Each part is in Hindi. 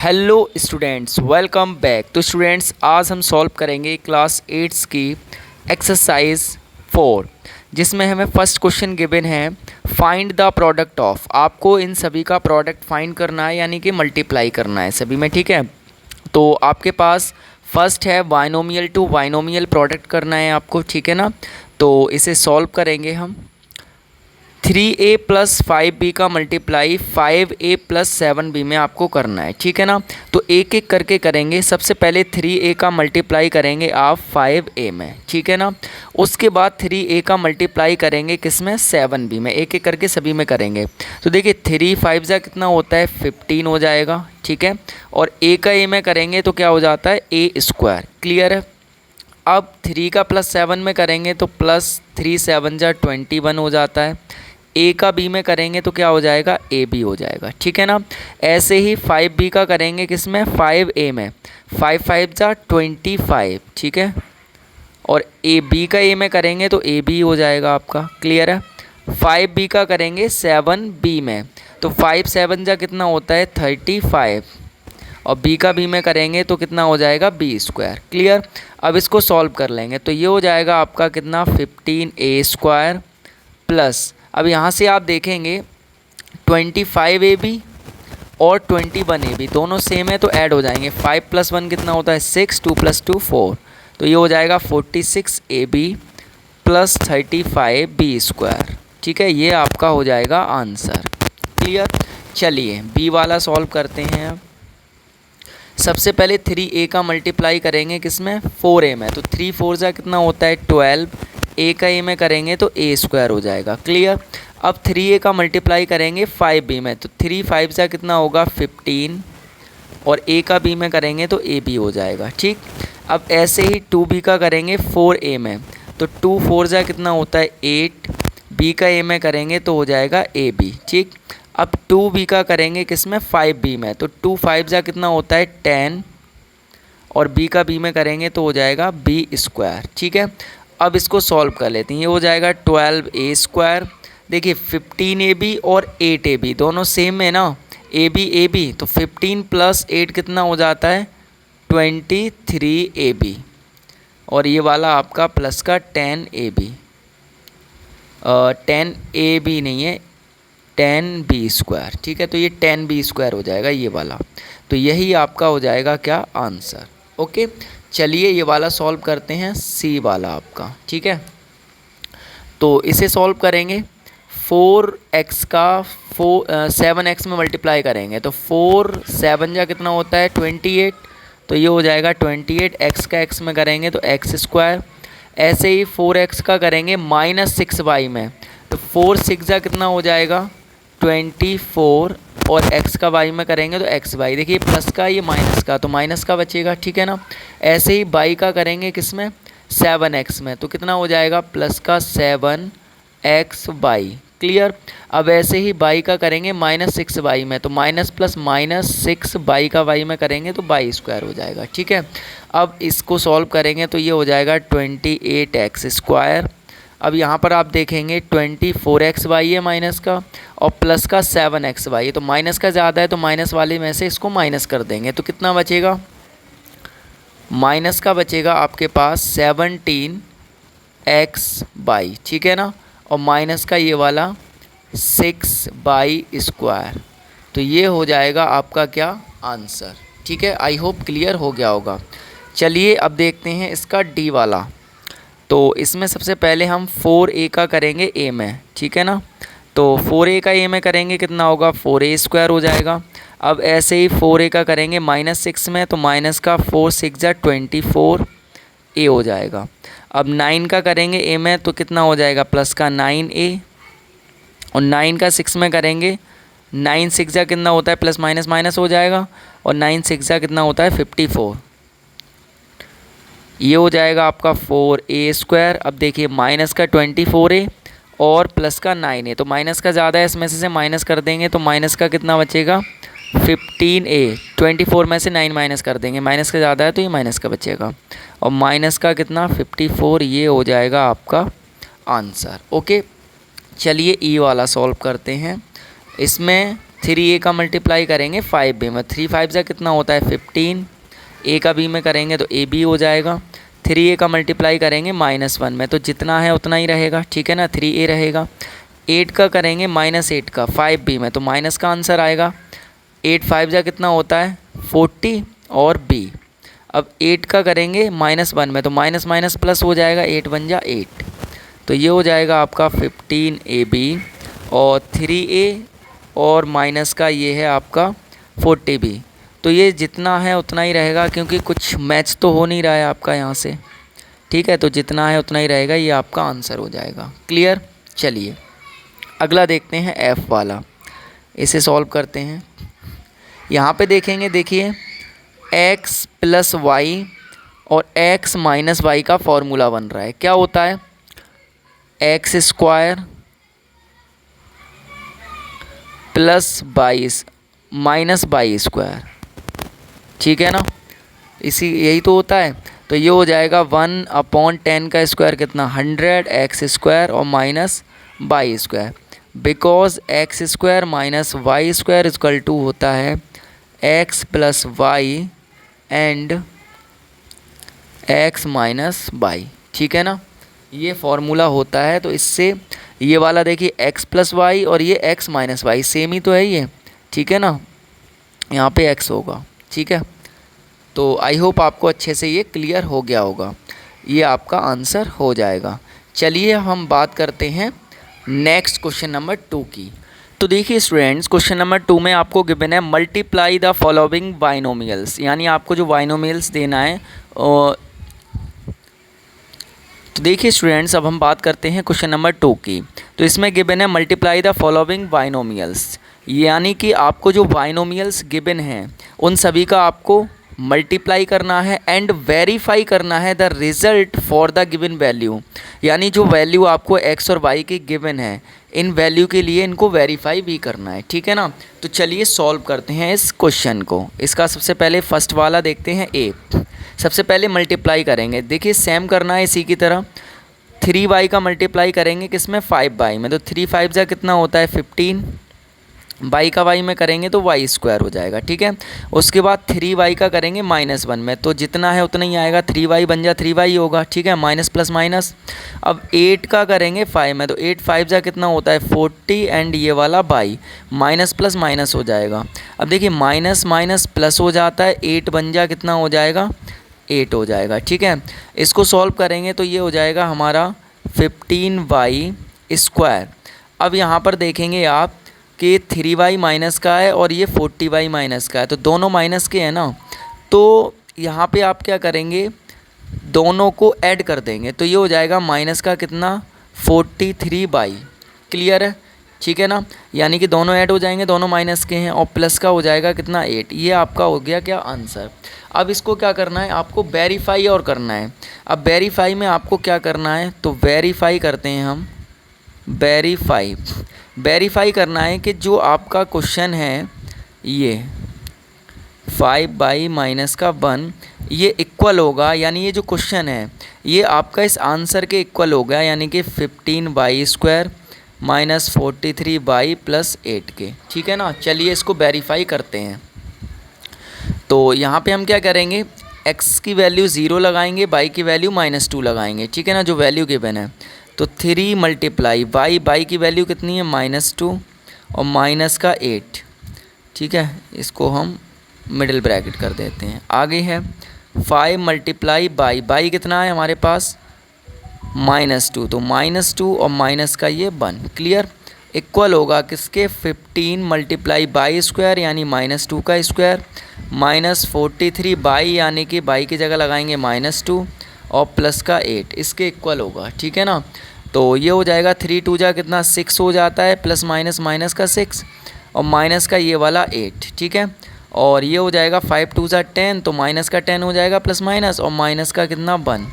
Hello students, welcome back. तो स्टूडेंट्स, आज हम सॉल्व करेंगे क्लास 8 की एक्सरसाइज 4, जिसमें हमें फर्स्ट क्वेश्चन गिवन है फाइंड द प्रोडक्ट ऑफ। आपको इन सभी का प्रोडक्ट फाइंड करना है, यानी कि मल्टीप्लाई करना है सभी में, ठीक है। तो आपके पास फर्स्ट है बाइनोमियल टू बाइनोमियल प्रोडक्ट करना है आपको, ठीक है ना। तो इसे सॉल्व करेंगे हम। 3a प्लस 5b का मल्टीप्लाई 5a प्लस 7b में आपको करना है, ठीक है ना। तो एक एक करके करेंगे। सबसे पहले 3a का मल्टीप्लाई करेंगे आप 5a में, ठीक है ना। उसके बाद 3a का मल्टीप्लाई करेंगे किस में, 7b में। एक एक करके सभी में करेंगे। तो देखिए 3 5 जा कितना होता है, 15 हो जाएगा, ठीक है। और a का a में करेंगे तो क्या हो जाता है, a स्क्वायर। क्लियर है। अब 3 का प्लस 7 में करेंगे तो प्लस 3 7 जा 21 हो जाता है। ए का बी में करेंगे तो क्या हो जाएगा, ए बी हो जाएगा, ठीक है ना। ऐसे ही 5b का करेंगे किस में, 5a में। 5 5 जा 25, ठीक है। और ए बी का ए में करेंगे तो ए बी हो जाएगा आपका। क्लियर है। 5b का करेंगे 7b में, तो 5 7 जा कितना होता है, 35। और बी का बी में करेंगे तो कितना हो जाएगा, बी स्क्वायर। क्लियर। अब इसको सॉल्व कर लेंगे तो ये हो जाएगा आपका कितना, 15a स्क्वायर प्लस, अब यहाँ से आप देखेंगे 25ab और 21ab दोनों सेम है तो ऐड हो जाएंगे। 5 + 1 कितना होता है, 6, 2 + 2 4, तो ये हो जाएगा 46ab प्लस 35b स्क्वायर, ठीक है। ये आपका हो जाएगा आंसर। क्लियर। चलिए बी वाला सॉल्व करते हैं अब। सबसे पहले 3a का मल्टीप्लाई करेंगे किस में, 4a में। तो 3 4 जा कितना होता है, 12। a का a में करेंगे तो a स्क्वायर हो जाएगा। क्लियर। अब 3a का मल्टीप्लाई करेंगे 5b में, तो 3 5 जा कितना होगा, 15। और a का b में करेंगे तो a b हो जाएगा, ठीक। अब ऐसे ही 2b का करेंगे 4a में, तो 2 4 जा कितना होता है, 8। b का a में करेंगे तो हो जाएगा a b, ठीक। अब 2b का करेंगे किस में, 5b में, तो 2 5 जा कितना होता है, 10। और b का b में करेंगे तो हो जाएगा b स्क्वायर, ठीक है। अब इसको सॉल्व कर लेते हैं। ये हो जाएगा 12a स्क्वायर। देखिए 15ab और 8ab दोनों सेम है ना, a b, तो 15 + 8 कितना हो जाता है, 23ab। और ये वाला आपका प्लस का 10ab, 10ab नहीं है, 10b स्क्वायर, ठीक है। तो ये 10b स्क्वायर हो जाएगा ये वाला। तो यही आपका हो जाएगा क्या, आंसर। ओके। चलिए ये वाला सॉल्व करते हैं, सी वाला आपका, ठीक है। तो इसे सॉल्व करेंगे। 4x का 7x में मल्टीप्लाई करेंगे तो 4 7 जा कितना होता है, 28। तो ये हो जाएगा 28। x का x में करेंगे तो x स्क्वायर। ऐसे ही 4x का करेंगे -6y में, तो 4 6 जा कितना हो जाएगा, 24। और x का y में करेंगे तो xy। देखिए प्लस का ये माइनस का, तो माइनस का बचेगा, ठीक है ना। ऐसे ही y का करेंगे किस में, 7x में, तो कितना हो जाएगा, प्लस का 7xy। क्लियर। अब ऐसे ही y का करेंगे -6y में, तो माइनस प्लस -6y का y में करेंगे तो y स्क्वायर हो जाएगा, ठीक है। अब इसको सॉल्व करेंगे तो ये हो जाएगा 28x स्क्वायर। अब यहाँ पर आप देखेंगे 24xy है माइनस का, और प्लस का 7xy है, तो माइनस का ज़्यादा है तो माइनस वाले में से इसको माइनस कर देंगे तो कितना बचेगा, माइनस का बचेगा आपके पास 17xy, ठीक है ना। और माइनस का ये वाला 6y स्क्वायर। तो ये हो जाएगा आपका क्या, आंसर, ठीक है। आई होप क्लियर हो गया होगा। चलिए अब देखते हैं इसका डी वाला। तो इसमें सबसे पहले हम 4a का करेंगे a में, ठीक है ना। तो 4a का a में करेंगे कितना होगा, 4a स्क्वायर हो जाएगा। अब ऐसे ही 4a का करेंगे -6 में, तो माइनस का 4 6 जा 24a हो जाएगा। अब 9 का करेंगे a में तो कितना हो जाएगा, प्लस का 9a। और 9 का 6 में करेंगे, 9 6 जा कितना होता है, प्लस माइनस माइनस हो जाएगा। और 9 6 जा कितना होता है, 54। ये हो जाएगा आपका 4a स्क्वायर। अब देखिए माइनस का 24a और प्लस का 9a, तो माइनस का ज़्यादा है, इसमें से माइनस कर देंगे तो माइनस का कितना बचेगा, 15a। 24 में से 9 माइनस कर देंगे, माइनस का ज़्यादा है तो ये माइनस का बचेगा। और माइनस का कितना, 54। ये हो जाएगा आपका आंसर। ओके। चलिए ई वाला सॉल्व करते हैं। इसमें 3a का मल्टीप्लाई करेंगे 5b में, 3 5 जा कितना होता है 15, a का b में करेंगे तो ab हो जाएगा। 3a का मल्टीप्लाई करेंगे -1 में, तो जितना है उतना ही रहेगा, ठीक है ना, 3a रहेगा। 8 का करेंगे -8 का 5b में, तो माइनस का आंसर आएगा। 8 5 जा कितना होता है 40 और b। अब 8 का करेंगे -1 में, तो माइनस माइनस प्लस हो जाएगा, 8 1 जा 8, तो ये हो जाएगा आपका 15ab और 3a और माइनस का ये है आपका 40b। तो ये जितना है उतना ही रहेगा, क्योंकि कुछ मैच तो हो नहीं रहा है आपका यहाँ से, ठीक है, तो जितना है उतना ही रहेगा, ये आपका आंसर हो जाएगा। क्लियर। चलिए अगला देखते हैं f वाला, इसे सॉल्व करते हैं। यहाँ पे देखेंगे, देखिए x + y और x - y का फॉर्मूला बन रहा है। क्या होता है x² + -y², ठीक है ना, यही तो होता है। तो ये हो जाएगा 1/10 का स्क्वायर कितना 100 x² और -y², बिकॉज x² - y² = होता है x + y and x - y, ठीक है ना, ये फॉर्मूला होता है। तो इससे ये वाला देखिए x + y और ये x - y सेम ही तो है ये, ठीक है ना, यहाँ पे x होगा, ठीक है। तो आई होप आपको अच्छे से ये क्लियर हो गया होगा, ये आपका आंसर हो जाएगा। चलिए हम बात करते हैं नेक्स्ट क्वेश्चन नंबर 2 की। तो देखिए स्टूडेंट्स, क्वेश्चन नंबर 2 में आपको गिवन है मल्टीप्लाई द फॉलोइंग बाइनोमियल्स, यानी आपको जो बाइनोमियल्स देना है। तो देखिए स्टूडेंट्स, अब हम बात करते हैं क्वेश्चन नंबर 2 की। तो इसमें गिवन है मल्टीप्लाई द फॉलोइंग बाइनोमियल्स, यानी कि आपको जो बाइनोमियल्स गिवन हैं उन सभी का आपको मल्टीप्लाई करना है एंड वेरीफाई करना है the result for the given value, यानी जो वैल्यू आपको x और y की गिवन है इन वैल्यू के लिए इनको वेरीफाई भी करना है, ठीक है ना। तो चलिए सॉल्व करते हैं इस क्वेश्चन को। इसका सबसे पहले फर्स्ट वाला देखते हैं a। सबसे पहले मल्टीप्लाई करेंगे, देखिए सेम करना है इसी की तरह। 3y का मल्टीप्लाई करेंगे किसमें 5y में, तो 3 5 जा कितना होता है 15, y का y में करेंगे तो y² हो जाएगा, ठीक है। उसके बाद 3y का करेंगे -1 में, तो जितना है उतना ही आएगा, 3y बन जा 3y होगा, ठीक है, माइनस प्लस माइनस। अब 8 का करेंगे 5 में, तो 8 5 जा कितना होता है 40 एंड ये वाला y माइनस प्लस माइनस हो जाएगा। अब देखिए माइनस माइनस प्लस हो जाता है, 8 बन जा कितना हो जाएगा 8 हो जाएगा, ठीक है। इसको सॉल्व करेंगे तो ये हो जाएगा हमारा 15y²। अब यहाँ पर देखेंगे आप कि 3y माइनस का है और ये 40y माइनस का है, तो दोनों माइनस के हैं ना, तो यहाँ पे आप क्या करेंगे दोनों को ऐड कर देंगे, तो ये हो जाएगा माइनस का कितना 43y। क्लियर है, ठीक है ना, यानी कि दोनों ऐड हो जाएंगे, दोनों माइनस के हैं, और प्लस का हो जाएगा कितना 8। ये आपका हो गया क्या आंसर। अब इसको क्या करना है आपको वेरीफाई और करना है। अब वेरीफाई में आपको क्या करना है, तो वेरीफाई करते हैं हम। वेरीफाई करना है कि जो आपका क्वेश्चन है ये 5y - 1 ये इक्वल होगा, यानी ये जो क्वेश्चन है ये आपका इस आंसर के इक्वल होगा, यानी कि 15y² - 43y + 8 के, ठीक है ना। चलिए इसको वेरीफाई करते हैं। तो यहाँ पे हम क्या करेंगे x की वैल्यू 0 लगाएंगे, y की वैल्यू -2 लगाएंगे, ठीक है ना, जो वैल्यू गिवन है। तो 3 मल्टीप्लाई y की वैल्यू कितनी है -2 और माइनस का 8, ठीक है, इसको हम मिडिल ब्रैकेट कर देते हैं। आगे है 5 मल्टीप्लाई y कितना है हमारे पास -2, तो -2 और माइनस का ये 1। क्लियर, इक्वल होगा किसके 15 मल्टीप्लाई y² यानी -2 का स्क्वायर -43y यानी कि y की जगह लगाएंगे -2 और प्लस का 8, इसके इक्वल होगा, ठीक है ना। तो ये हो जाएगा 3 2 जा कितना 6 हो जाता है, प्लस माइनस माइनस का 6 और माइनस का ये वाला 8, ठीक है। और ये हो जाएगा 5 2 जा 10, तो माइनस का 10 हो जाएगा प्लस माइनस और माइनस का कितना 1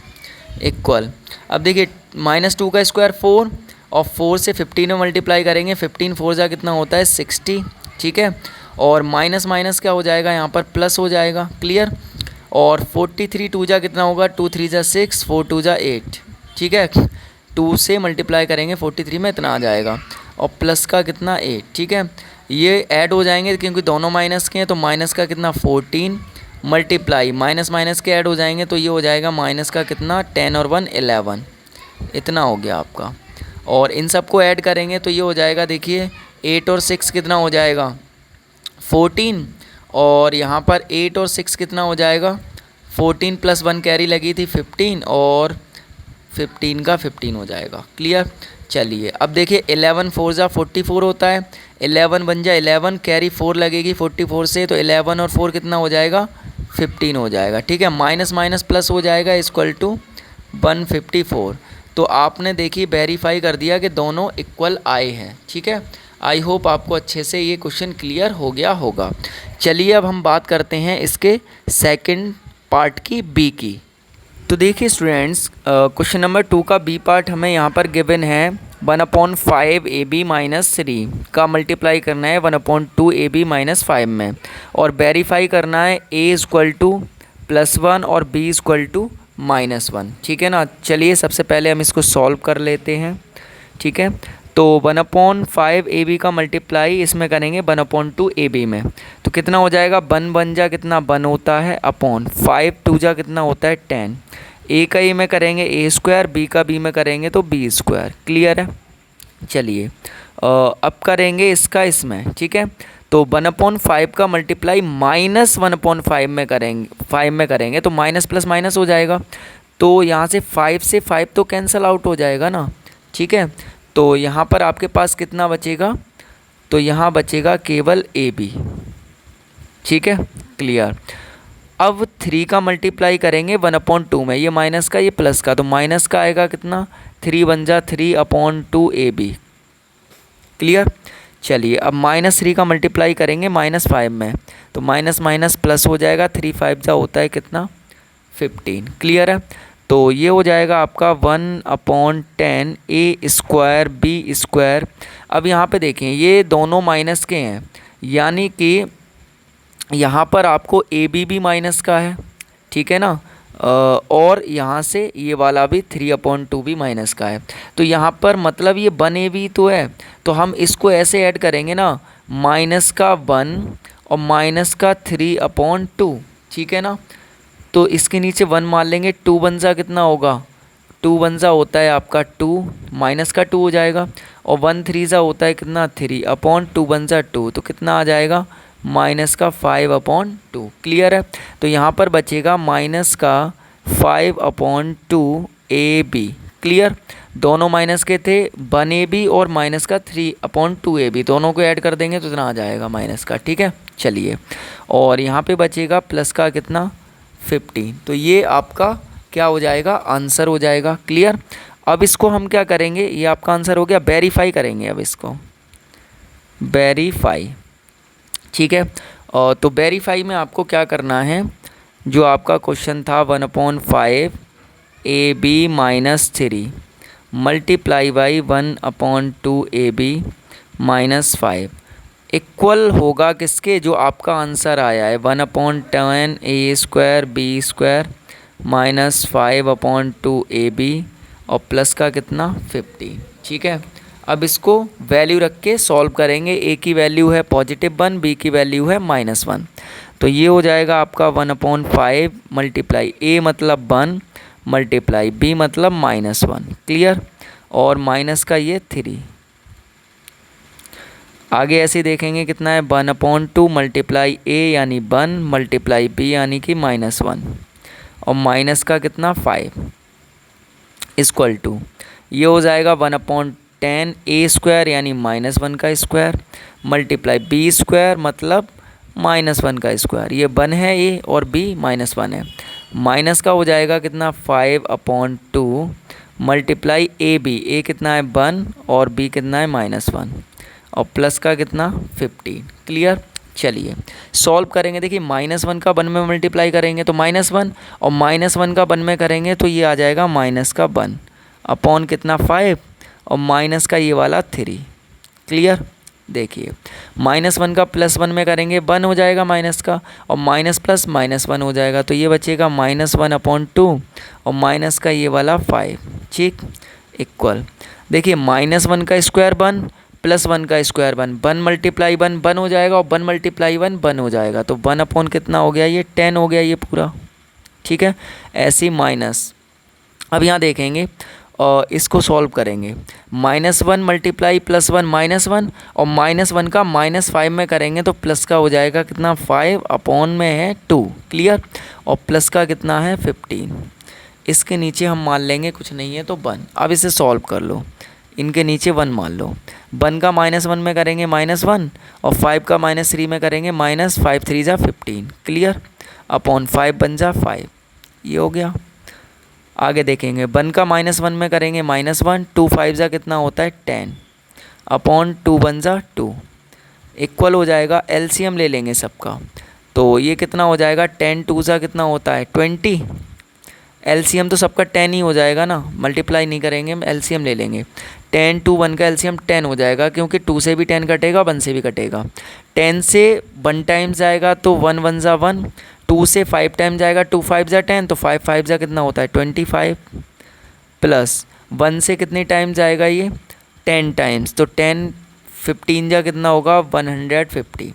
इक्वल। अब देखिए -2 का स्क्वायर 4 और 4 से 15 में मल्टीप्लाई करेंगे, 15 4 जा कितना होता है 60, ठीक है। और माइनस माइनस क्या हो जाएगा यहाँ पर प्लस हो जाएगा। क्लियर, और 43 2 जा कितना होगा 2 3 जा 6 4 2 जा 8, ठीक है। 2 से मल्टीप्लाई करेंगे 43 में इतना आ जाएगा और प्लस का कितना 8, ठीक है। ये ऐड हो जाएंगे क्योंकि दोनों माइनस के हैं, तो माइनस का कितना 14 मल्टीप्लाई माइनस माइनस के ऐड हो जाएंगे, तो ये हो जाएगा माइनस का कितना 10 और 1 11, इतना हो गया आपका। और इन सब को ऐड करेंगे तो ये हो जाएगा, देखिए 8 और 6 कितना हो जाएगा 14, और यहाँ पर 8 और 6 कितना हो जाएगा 14 प्लस 1 कैरी लगी थी 15, और 15 का 15 हो जाएगा। क्लियर। चलिए अब देखिए 11 4 जा 44 होता है, 11 बन जा 11, कैरी 4 लगेगी 44 से, तो 11 और 4 कितना हो जाएगा 15 हो जाएगा। ठीक है, माइनस माइनस प्लस हो जाएगा इक्वल टू 154। तो आपने देखिए वेरीफाई कर दिया कि दोनों इक्वल आए हैं। ठीक है, आई होप आपको अच्छे से ये क्वेश्चन क्लियर हो गया होगा। चलिए अब हम बात करते हैं इसके सेकंड पार्ट की, बी की। तो देखिए स्टूडेंट्स, क्वेश्चन नंबर 2 का बी पार्ट हमें यहाँ पर गिवन है 1/5 AB माइनस 3 का मल्टीप्लाई करना है 1/2 AB माइनस 5 में, और वेरीफाई करना है A इक्वल टू +1 और B इक्वल टू -1। ठीक है ना। चलिए सबसे पहले हम इसको सॉल्व कर लेते हैं। ठीक है, तो 1/5 AB का मल्टीप्लाई इसमें करेंगे 1/2 AB में, तो कितना हो जाएगा 1 बन जा कितना 1 होता है अपॉन 5 2 जा कितना होता है 10। ए का ए में करेंगे A², बी का बी में करेंगे तो B²। क्लियर है। चलिए अब करेंगे इसका इसमें। ठीक है, तो 1/5 का मल्टीप्लाई -1/5 में करेंगे, 5 में करेंगे तो माइनस प्लस माइनस हो जाएगा, तो यहाँ से 5 से 5 तो कैंसिल आउट हो जाएगा ना। ठीक है, तो यहाँ पर आपके पास कितना बचेगा, तो यहाँ बचेगा केवल AB। ठीक है, क्लियर। अब 3 का मल्टीप्लाई करेंगे 1/2 में, ये माइनस का ये प्लस का, तो माइनस का आएगा कितना 3 बन जा 3/2 AB। क्लियर। चलिए अब -3 का मल्टीप्लाई करेंगे -5 में, तो माइनस माइनस प्लस हो जाएगा, 3 5 जा होता है कितना 15। क्लियर है। तो ये हो जाएगा आपका 1/10 A² B²। अब यहाँ पे देखें ये दोनों माइनस के हैं, यानी कि यहाँ पर आपको AB भी माइनस का है। ठीक है ना, और यहाँ से ये वाला भी 3/2 भी माइनस का है, तो यहाँ पर मतलब ये 1 AB तो है, तो हम इसको ऐसे ऐड करेंगे ना, माइनस का 1 और माइनस का 3/2। ठीक है ना, तो इसके नीचे 1 मान लेंगे, 2 बन जा कितना होगा 2 बन जा होता है आपका 2, माइनस का 2 हो जाएगा, और 1 3 जा होता है कितना 3/2 बन जा 2, तो कितना आ जाएगा माइनस का 5/2। क्लियर है। तो यहाँ पर बचेगा माइनस का 5/2 AB। क्लियर। दोनों माइनस के थे 1 AB और माइनस का 3/2 AB, दोनों को ऐड कर देंगे तो इतना आ जाएगा माइनस का। ठीक है, चलिए, और यहाँ पे बचेगा प्लस का कितना 15, तो ये आपका क्या हो जाएगा आंसर हो जाएगा। क्लियर। अब इसको हम क्या करेंगे, ये आपका आंसर हो गया, वेरीफाई करेंगे अब इसको, वेरीफाई। ठीक है, और तो वेरीफाई में आपको क्या करना है, जो आपका क्वेश्चन था 1/5 AB minus 3 multiply by 1/2 AB minus 5 equal होगा किसके, जो आपका आंसर आया है 1/10 A² B² माइनस 5/2 AB और प्लस का कितना 15। ठीक है, अब इसको वैल्यू रख के सॉल्व करेंगे। ए की वैल्यू है +1, बी की वैल्यू है -1, तो ये हो जाएगा आपका 1/5 मल्टीप्लाई ए मतलब 1 मल्टीप्लाई बी मतलब -1। क्लियर। और माइनस का ये 3, आगे ऐसे देखेंगे कितना है 1/2 मल्टीप्लाई ए यानी 1 मल्टीप्लाई बी यानी कि -1, और माइनस का कितना 5 इक्वल टू ये हो जाएगा 1/10 A² यानी -1 का स्क्वायर मल्टीप्लाई B² मतलब -1 का स्क्वायर, ये 1 है ए और B -1 है, माइनस का हो जाएगा कितना 5/2 मल्टीप्लाई ए कितना है 1 और B कितना है -1 और प्लस का कितना 15। क्लियर। चलिए सॉल्व करेंगे। देखिए -1 का 1 में मल्टीप्लाई करेंगे तो -1 और -1 का 1 में करेंगे तो ये आ जाएगा माइनस का 1 अपॉन कितना 5 और माइनस का ये वाला 3। क्लियर। देखिए -1 का +1 में करेंगे 1 हो जाएगा माइनस का, और माइनस प्लस -1 हो जाएगा, तो ये बचेगा -1/2 और माइनस का ये वाला 5। ठीक, इक्वल। देखिए -1 का स्क्वायर 1 प्लस 1 का स्क्वायर 1, 1 मल्टीप्लाई 1 1 हो जाएगा, और 1 मल्टीप्लाई 1 1 हो जाएगा, तो 1 अपॉन कितना हो गया, ये 10 हो गया ये पूरा। ठीक है, ऐसे माइनस। अब यहाँ देखेंगे और इसको सॉल्व करेंगे। -1 मल्टीप्लाई +1 -1, और -1 का -5 में करेंगे तो प्लस का हो जाएगा कितना, 5 अपॉन में है 2। क्लियर, और प्लस का कितना है 15। इसके नीचे हम मान लेंगे कुछ नहीं है तो 1। अब इसे सॉल्व कर लो, इनके नीचे 1 मान लो। 1 का -1 में करेंगे -1, और 5 का -3 में करेंगे -5 3 जा 15। क्लियर, अपॉन 5 बन जा 5, ये हो गया। आगे देखेंगे 1 का -1 में करेंगे -1, 2 5 जा कितना होता है 10, अपॉन 2 बन जा 2, इक्वल हो जाएगा। एलसीएम ले लेंगे सबका, तो ये कितना हो जाएगा, 10 2 जा कितना होता है 20। एलसीएम तो सबका 10 ही हो जाएगा ना, मल्टीप्लाई नहीं करेंगे, हम एलसीएम ले लेंगे। 10 2 1 का एलसीएम 10 हो जाएगा, क्योंकि 2 से भी 10 कटेगा, 1 से भी कटेगा। 10 से 1 टाइम्स जाएगा तो 1 1 जा 1, 2 से 5 टाइम जाएगा, 2 5 जा 10, तो 5 5 जा कितना होता है 25, प्लस 1 से कितनी टाइम जाएगा ये 10 टाइम्स, तो 10 15 जा कितना होगा 150।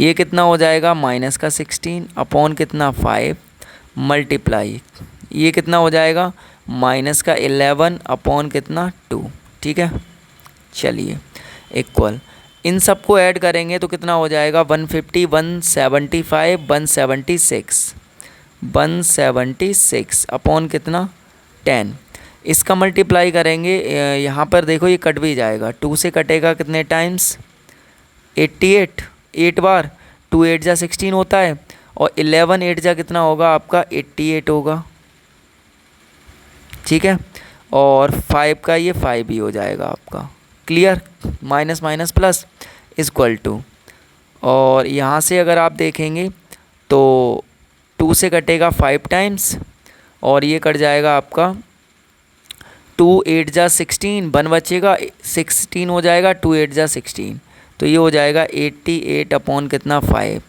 ये कितना हो जाएगा माइनस का 16 अपॉन कितना 5 मल्टीप्लाई, ये कितना हो जाएगा माइनस का 11 अपॉन कितना 2। ठीक है, चलिए इक्वल, इन सबको ऐड करेंगे तो कितना हो जाएगा 150 175 176 अपॉन कितना 10। इसका मल्टीप्लाई करेंगे, यहाँ पर देखो ये कट भी जाएगा, 2 से कटेगा कितने टाइम्स 88, 8 बार, 2 8 जा 16 होता है, और 11 8 जा कितना होगा आपका 88 होगा। ठीक है, और 5 का ये 5 ही हो जाएगा आपका। Clear, minus minus plus equal to, और यहाँ से अगर आप देखेंगे तो 2 से कटेगा 5 टाइम्स, और ये कट जाएगा आपका 2 8 जा 16, 1 बचेगा 16 हो जाएगा, 2 8 जा 16, तो ये हो जाएगा 88 अपॉन कितना 5।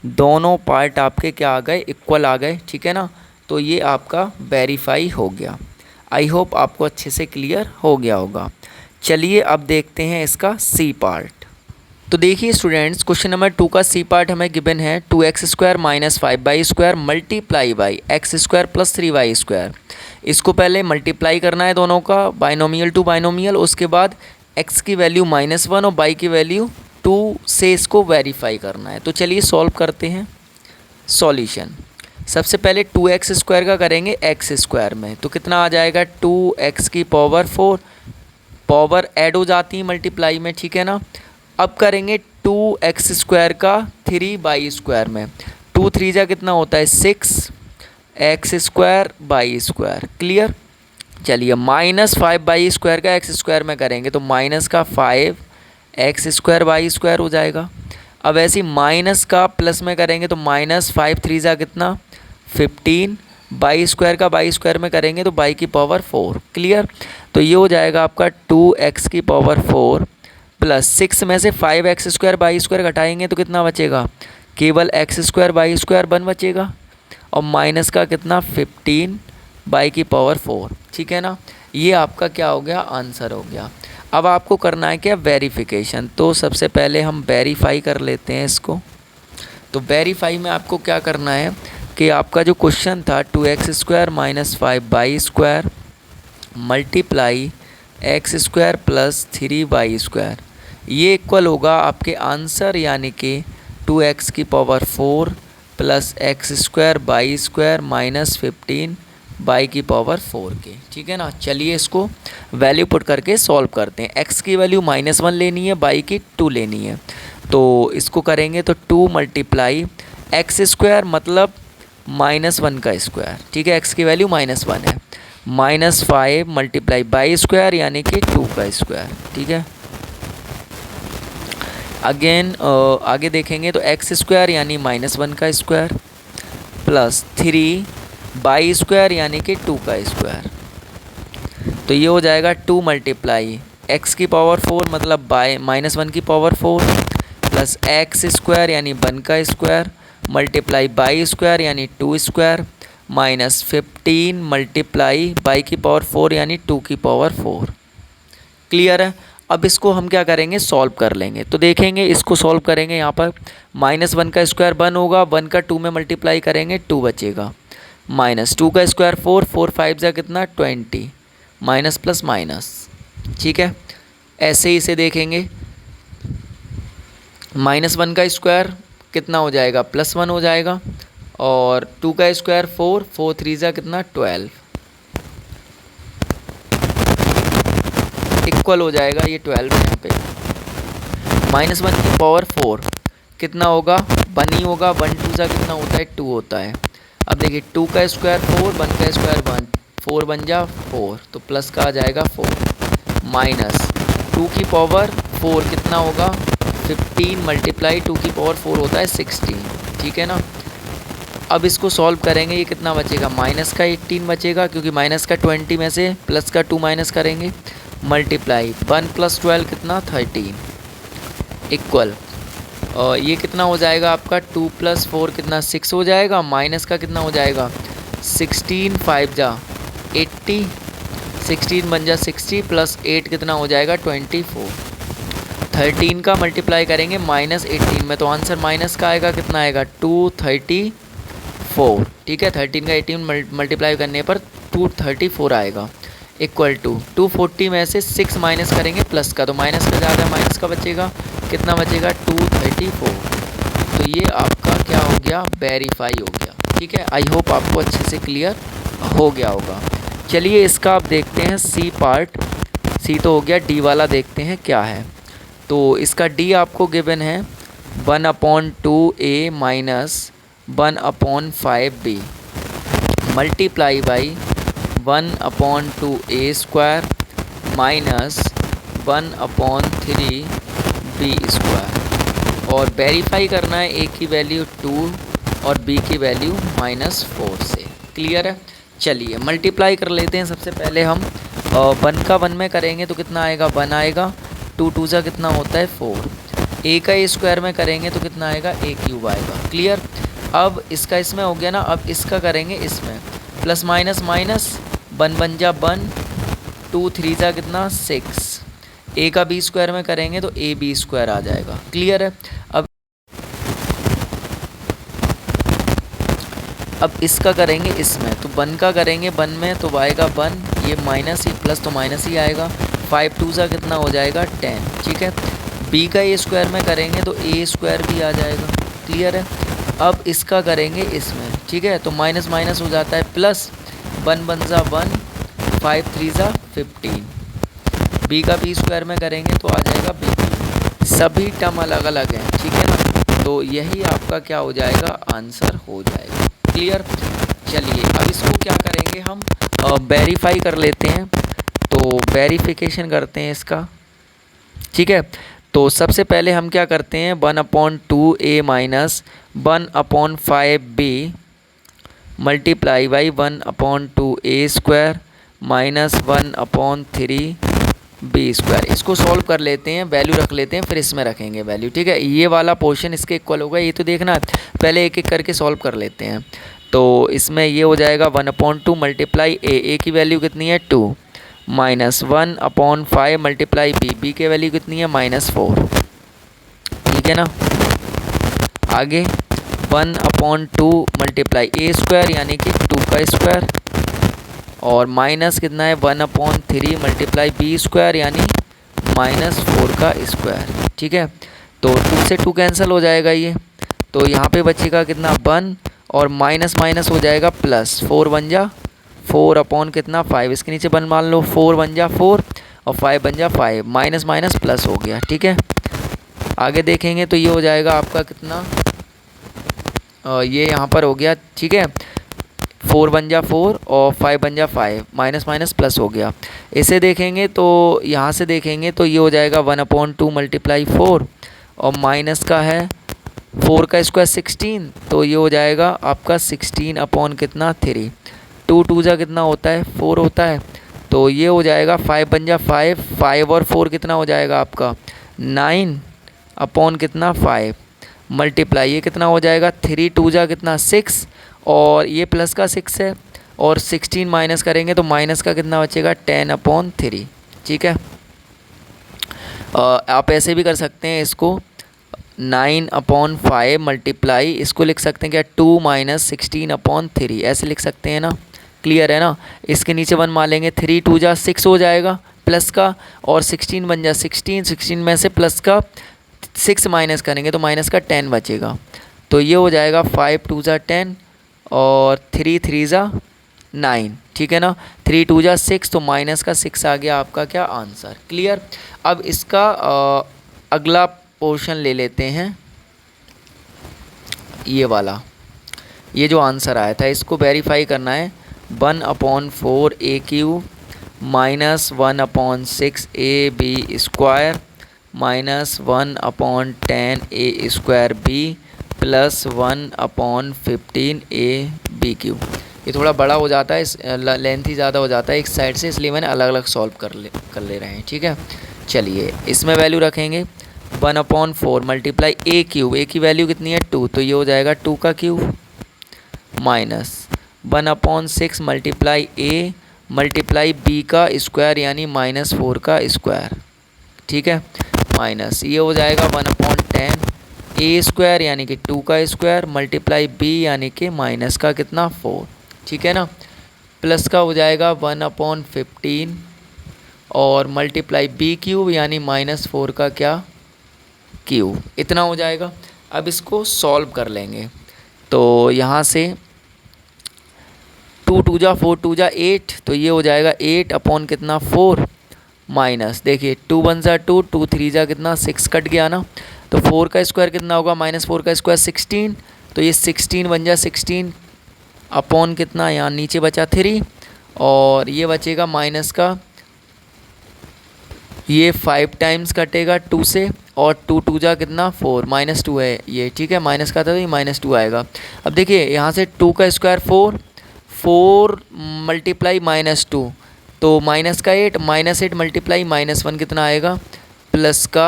दोनों पार्ट आपके क्या आ गए, इक्वल आ गए। ठीक है ना, तो ये आपका वेरीफाई हो गया। आई होप आपको अच्छे से क्लियर हो गया होगा। चलिए अब देखते हैं इसका सी पार्ट। तो देखिए स्टूडेंट्स, क्वेश्चन नंबर 2 का सी पार्ट हमें गिवन है 2x² - 5y² multiply by x² + 3y²। इसको पहले मल्टीप्लाई करना है दोनों का, बाइनोमियल टू बाइनोमियल, उसके बाद x की वैल्यू -1 और y की वैल्यू 2 से इसको वेरीफाई करना है। तो चलिए सॉल्व करते हैं। सॉल्यूशन, सबसे पहले 2x² का करेंगे x² में, तो कितना आ जाएगा 2x की पावर 4, पावर ऐड हो जाती है मल्टीप्लाई में। ठीक है ना, अब करेंगे 2x² का 3y² में, 2 3 जा कितना होता है 6 x² y²। क्लियर, चलिए -5y² का x² में करेंगे तो माइनस का 5 x² y² हो जाएगा। अब ऐसे माइनस का प्लस में करेंगे तो -5 3 जा कितना 15, y² का y² में करेंगे तो y की पावर 4। क्लियर, तो ये हो जाएगा आपका 2x की पावर 4 प्लस 6 में से 5x² y² घटाएंगे तो कितना बचेगा, केवल x² y² 1 बचेगा, और माइनस का कितना 15 y की पावर 4। ठीक है ना, ये आपका क्या हो गया, आंसर हो गया। अब आपको करना है क्या, वेरिफिकेशन। तो सबसे पहले हम वेरीफाई कर लेते हैं इसको। तो वेरीफाई में आपको क्या करना है कि आपका जो क्वेश्चन था 2x² - 5y² multiply x² + 3y², ये इक्वल होगा आपके आंसर, यानी कि 2x की power 4 plus x² y² minus 15 y की पावर 4 के। ठीक है ना, चलिए इसको वैल्यू पुट करके सॉल्व करते हैं। x की वैल्यू -1 लेनी है, y की 2 लेनी है, तो इसको करेंगे तो 2 मल्टीप्लाई x² मतलब -1 का स्क्वायर। ठीक है, x की वैल्यू -1 है, -5 मल्टीप्लाई y² यानी कि 2 का स्क्वायर। ठीक है, अगेन आगे देखेंगे तो x² यानी -1 का स्क्वायर प्लस 3 y² यानी कि 2 का स्क्वायर, तो ये हो जाएगा 2 मल्टीप्लाई x की पावर 4 मतलब -1 की पावर 4 प्लस x² यानी 1 का स्क्वायर मल्टीप्लाई y² यानी 2 स्क्वायर माइनस 15 मल्टीप्लाई y की पावर 4 यानी 2 की पावर 4। क्लियर है। अब इसको हम क्या करेंगे, सॉल्व कर लेंगे। तो देखेंगे इसको सॉल्व करेंगे, यहाँ पर -1 का स्क्वायर 1 होगा, 1 का 2 में मल्टीप्लाई करेंगे 2 बचेगा, -2 का स्क्वायर 4, 4 5 जा कितना 20, माइनस प्लस माइनस। ठीक है, ऐसे ही इसे देखेंगे, -1 का स्क्वायर कितना हो जाएगा, +1 हो जाएगा, और 2 का स्क्वायर 4, 4 3 जा कितना 12, इक्वल हो जाएगा ये 12 यहाँ पे। -1 की पावर 4 कितना होगा, 1 ही होगा, 1 2 सा कितना होता है 2 होता है। अब देखिए 2 का स्क्वायर 4, 1 का स्क्वायर 1, 4 बन जा 4, तो प्लस का आ जाएगा 4, माइनस 2 की पावर 4 कितना होगा 15 मल्टीप्लाई 2 की पावर 4 होता है 16। ठीक है ना। अब इसको सॉल्व करेंगे, ये कितना बचेगा, माइनस का 18 बचेगा, क्योंकि माइनस का 20 में से प्लस का 2 माइनस करेंगे, मल्टीप्लाई 1 + 12 कितना 13, इक्वल ये कितना हो जाएगा आपका 2 + 4 कितना 6 हो जाएगा, माइनस का कितना हो जाएगा 16 5 जा 80, 16 बन जा 60 + 8 कितना हो जाएगा 24, 13 का मल्टीप्लाई करेंगे -18 में, तो आंसर माइनस का आएगा, कितना आएगा 234। ठीक है, 13 का 18 मल्टीप्लाई करने पर 234 आएगा, इक्वल टू 240 में से 6 माइनस करेंगे प्लस का, तो माइनस का ज़्यादा माइनस का बचेगा, कितना बचेगा 234। तो ये आपका क्या हो गया, वेरीफाई हो गया। ठीक है, आई होप आपको अच्छे से क्लियर हो गया होगा। चलिए इसका आप देखते हैं सी पार्ट, सी तो हो गया, डी वाला देखते हैं क्या है। तो इसका डी आपको गिवन है 1/2a minus 1/5b multiply by 1/2a square minus 1/3b square, और वेरीफाई करना है a की वैल्यू 2 और b की वैल्यू -4 से। क्लियर है। चलिए मल्टीप्लाई कर लेते हैं। सबसे पहले हम 1 का 1 में करेंगे तो कितना आएगा, 1 आएगा, 2 2 सा कितना होता है 4, a का a स्क्वायर में करेंगे तो कितना आएगा a³ आएगा। क्लियर। अब इसका इसमें हो गया ना, अब इसका करेंगे इसमें, प्लस माइनस माइनस 1 बन जा 1, 2 3 जा कितना 6, a का b स्क्वायर में करेंगे तो ab² आ जाएगा। क्लियर है। अब इसका करेंगे इसमें, तो 1 का करेंगे 1 में तो आएगा 1, ये माइनस ही प्लस तो माइनस ही आएगा, 5 2 सा कितना हो जाएगा 10। ठीक है, b का a स्क्वायर में करेंगे तो a² भी आ जाएगा। क्लियर है। अब इसका करेंगे इसमें, ठीक है, तो माइनस माइनस हो जाता है प्लस, 1 बन जा 1, 5 3 जा 15, b का b स्क्वायर में करेंगे तो आ जाएगा b। सभी टर्म अलग अलग हैं। ठीक है ना, तो यही आपका क्या हो जाएगा, आंसर हो जाएगा। क्लियर। चलिए अब इसको क्या करेंगे, हम वेरीफाई कर लेते हैं। तो वेरिफिकेशन करते हैं इसका। ठीक है, तो सबसे पहले हम क्या करते हैं, 1/2a minus 1/5b multiply by 1/2a square minus 1/3b square. इसको सॉल्व कर लेते हैं, वैल्यू रख लेते हैं, फिर इसमें रखेंगे वैल्यू। ठीक है, ये वाला पोर्शन इसके इक्वल होगा, ये तो देखना है, पहले एक एक करके सॉल्व कर लेते हैं। तो इसमें ये हो जाएगा 1/2 मल्टीप्लाई a की वैल्यू कितनी है 2, माइनस 1/5 मल्टीप्लाई b की वैल्यू कितनी है -4। ठीक है ना। आगे 1/2 मल्टीप्लाई a स्क्वायर यानी कि 2 का स्क्वायर, और माइनस कितना है 1/3 मल्टीप्लाई b स्क्वायर यानी -4 का स्क्वायर। ठीक है, तो 2 से 2 कैंसिल हो जाएगा ये, तो यहाँ पे बचेगा कितना 1, और माइनस माइनस हो जाएगा प्लस, 4 बन जा 4 अपॉन कितना 5, इसके नीचे 1 मान लो, 4 बन जा 4 और 5 बन जा 5, माइनस माइनस प्लस हो गया। ठीक है, आगे देखेंगे तो ये हो जाएगा आपका कितना, ये यहाँ पर हो गया। ठीक है, 4 बन जा 4 और 5 बन जा 5, माइनस माइनस प्लस हो गया। इसे देखेंगे तो यहाँ से देखेंगे तो ये हो जाएगा 1/2 मल्टीप्लाई 4 और माइनस का है 4 का स्क्वायर 16, तो ये हो जाएगा आपका 16 अपॉन कितना 3, 2 2 जा कितना होता है 4 होता है, तो ये हो जाएगा 5 बन जा 5, 5 और 4 कितना हो जाएगा आपका 9 अपॉन कितना 5 मल्टीप्लाई, ये कितना हो जाएगा 3 2 जा कितना 6, और ये प्लस का 6 है, और 16 माइनस करेंगे तो माइनस का कितना बचेगा 10/3। ठीक है, आप ऐसे भी कर सकते हैं इसको, 9/5 मल्टीप्लाई, इसको लिख सकते हैं क्या, 2 - 16/3, ऐसे लिख सकते हैं ना। क्लियर है ना। इसके नीचे 1 मारेंगे, 3 2 जा 6 हो जाएगा प्लस का, और 16 बन जा 16, 16 में से प्लस का 6 माइनस करेंगे तो माइनस का 10 बचेगा। तो ये हो जाएगा 5 2 जा 10 और 3 3 जा 9, ठीक है ना। 3 2 जा 6, तो माइनस का 6 आ गया आपका क्या आंसर। क्लियर। अब इसका अगला पोर्शन ले लेते हैं, ये वाला, ये जो आंसर आया था इसको वेरीफाई करना है। 1/4 AQ minus 1/6 AB square minus 1/10 A square B plus 1/15 ABQ। ये थोड़ा बड़ा हो जाता है, इस लेंथ ही ज़्यादा हो जाता है एक साइड से, इसलिए मैंने अलग अलग सॉल्व कर ले रहे हैं, ठीक है। चलिए इसमें वैल्यू रखेंगे 1/4 मल्टीप्लाई ए क्यूब, ए की वैल्यू कितनी है 2, तो ये हो जाएगा 2 का cube minus 1/6 multiply A multiply B का स्क्वायर यानी -4 का स्क्वायर, ठीक है, माइनस ये हो जाएगा 1/10 ए स्क्वायर यानी कि 2 का स्क्वायर मल्टीप्लाई बी यानी कि माइनस का कितना 4, ठीक है ना, प्लस का हो जाएगा 1/15 और मल्टीप्लाई बी क्यूब यानी -4 का क्या क्यूब, इतना हो जाएगा। अब इसको सॉल्व कर लेंगे, तो यहाँ से 2 2 जा 4 2 जा 8, तो ये हो जाएगा 8 अपॉन कितना 4 माइनस, देखिए 2 1 जा 2 2 3 जा कितना 6 कट गया ना, तो 4 का स्क्वायर कितना होगा -4 का स्क्वायर 16, तो ये 16 बन जा 16 अपॉन कितना, यहाँ नीचे बचा 3 और ये बचेगा माइनस का, ये 5 टाइम्स कटेगा 2 से और 2 2 जा कितना 4 -2 है ये, ठीक है, माइनस का था तो ये -2 आएगा। अब देखिए यहाँ से 2 का स्क्वायर 4 4 मल्टीप्लाई -2 तो माइनस का 8 -8 मल्टीप्लाई -1 कितना आएगा प्लस का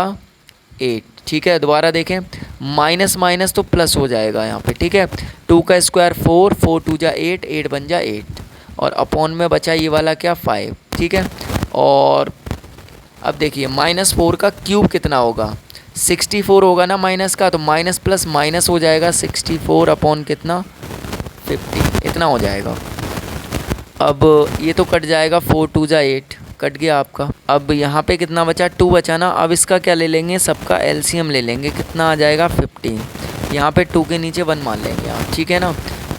8, ठीक है। दोबारा देखें, माइनस माइनस तो प्लस हो जाएगा यहाँ पे, ठीक है। 2 का स्क्वायर 4 4 2 जा 8 8 बन जा 8 और अपॉन में बचा ये वाला क्या 5, ठीक है। और अब देखिए -4 का क्यूब कितना होगा 64 होगा ना माइनस का, तो माइनस प्लस माइनस हो जाएगा 64 अपॉन कितना 50, इतना हो जाएगा। अब ये तो कट जाएगा 4 2 जा 8 कट गया आपका। अब यहाँ पे कितना बचा 2 बचा ना, अब इसका क्या ले लेंगे, सबका एलसीएम ले लेंगे, कितना आ जाएगा 15, यहाँ पे 2 के नीचे 1 मान लेंगे आप, ठीक है ना।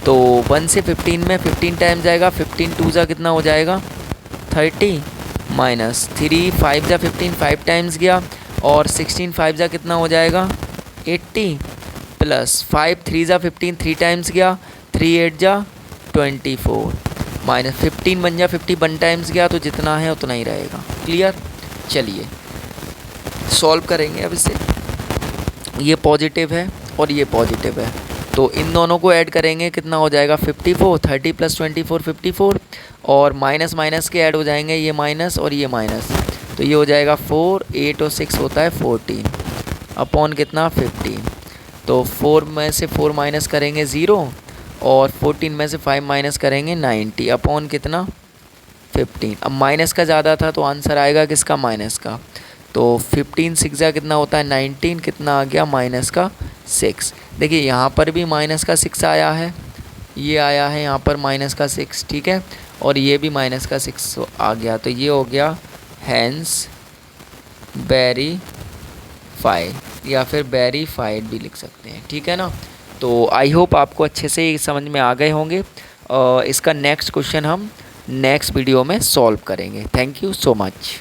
तो 1 से 15 में 15 टाइम्स जाएगा, 15 2 जा कितना हो जाएगा 30 माइनस 3 5 जा 15 5 टाइम्स गया और 16 5 जा कितना हो जाएगा 80 प्लस 5 3 जा 15 3 टाइम्स गया 3 8 जा 24 माइनस 15 बन जा 50 1 टाइम्स गया तो जितना है उतना ही रहेगा। क्लियर। चलिए सॉल्व करेंगे अब इसे, ये पॉजिटिव है और ये पॉजिटिव है तो इन दोनों को ऐड करेंगे, कितना हो जाएगा 54 30 + 24 54 और माइनस माइनस के ऐड हो जाएंगे, ये माइनस और ये माइनस, तो ये हो जाएगा 4 8 और 6 होता है 14 अपॉन कितना 15, तो 4 में से 4 माइनस करेंगे 0 और 14 में से 5 माइनस करेंगे 90 अपॉन कितना 15। अब माइनस का ज़्यादा था तो आंसर आएगा किसका माइनस का, तो 15 6 जा कितना होता है 19, कितना आ गया माइनस का 6। देखिए यहाँ पर भी माइनस का 6 आया है, ये आया है यहाँ पर माइनस का 6, ठीक है, और ये भी माइनस का 6 आ गया, तो ये हो गया हैंस वेरीफाइड या फिर वेरीफाइड भी लिख सकते हैं, ठीक है ना। तो आई होप आपको अच्छे से समझ में आ गए होंगे। इसका नेक्स्ट क्वेश्चन हम नेक्स्ट वीडियो में सॉल्व करेंगे। Thank you so much.